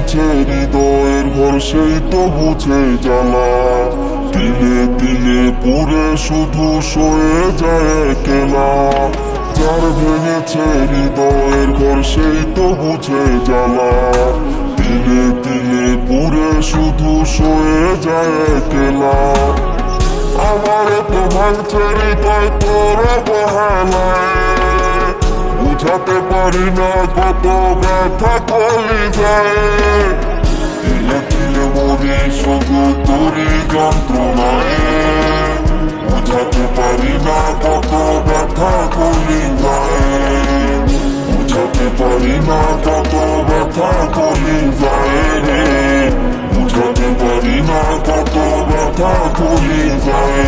ভেঙেছে হৃদয়ের ঘর সেই তো বুঝে জ্বালা। তিলে তিলে পুরে শুধু সয়ে যায় একলা। যার ভেঙেছে হৃদয়ের ঘর সেই তো বুঝে জ্বালা। তিলে তিলে পুরে শুধু সয়ে যায় একলা। আমার তো ভাঙছে হৃদয় তোর অবহেলায়, বুঝাতে পারি না কত ব্যথা কলিজায়। তিলে তিলে মরি শুধু তোরই যন্ত্রণায়, বুঝাতে পারি না কত ব্যথা কলিজায়। বুঝাতে পারি না কত ব্যথা কলিজায় রে, বুঝাতে পারি না কত ব্যথা কলিজায়।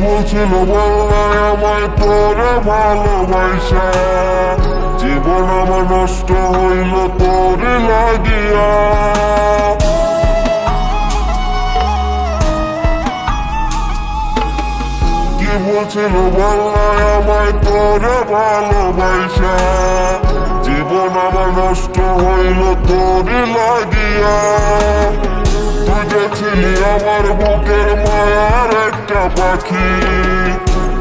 বলছিল বললাই আমায় তোরে ভালোবাসা, জীবন আমার নষ্ট হইল তোরে লাগিয়া। কি বলছিল বললাই আমায় তোরে ভালোবাসা, জীবন আমার নষ্ট হইল তোরে লাগিয়া। তুই যে ছিলি আমার বুকের মায়ার একটা পাখি,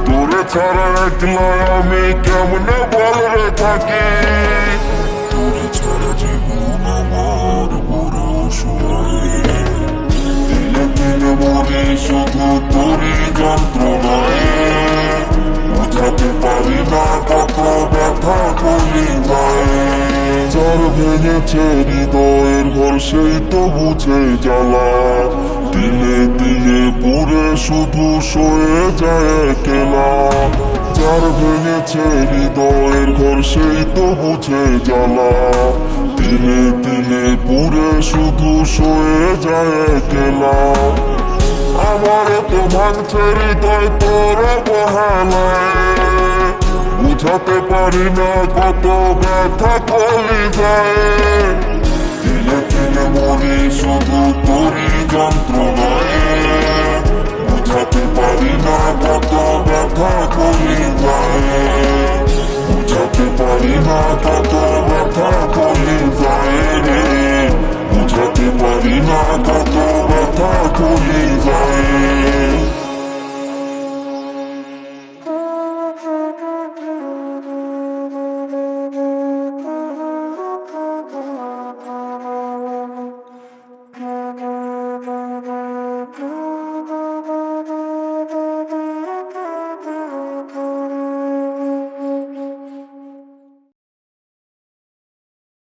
তোরে ছাড়া একলা আমি কেমনে বলরে থাকি। তোরে ছাড়া জীবন আমার বড় অসহায়, দিলে দিলে মরি শুধু তোরই যন্ত্রণায়। বুঝাতে পারি না কত ব্যথা কলিজায়। যার ভেঙেছে হৃদয়ের ঘর সেই তো বুঝে জ্বালা। দিলে দিলে পুরে শুধু সয়ে যায় একলা। যার ভেঙেছে হৃদয়ের ঘর সেই তো বুঝে জ্বালা। দিলে দিলে পুরে শুধু সয়ে যায় একলা। আমার তো ভাঙছে হৃদয় তোর অবহেলায়, বুঝাতে পারি না কত ব্যথা কলিজায়। তিলে তিলে মরি শুধু তোরই যন্ত্রণায়, বুঝাতে পারি না কত ব্যথা কলিজায়। বুঝাতে পারি না কত ব্যথা কলিজায় রে, বুঝাতে পারি না কত ব্যথা কলিজায়।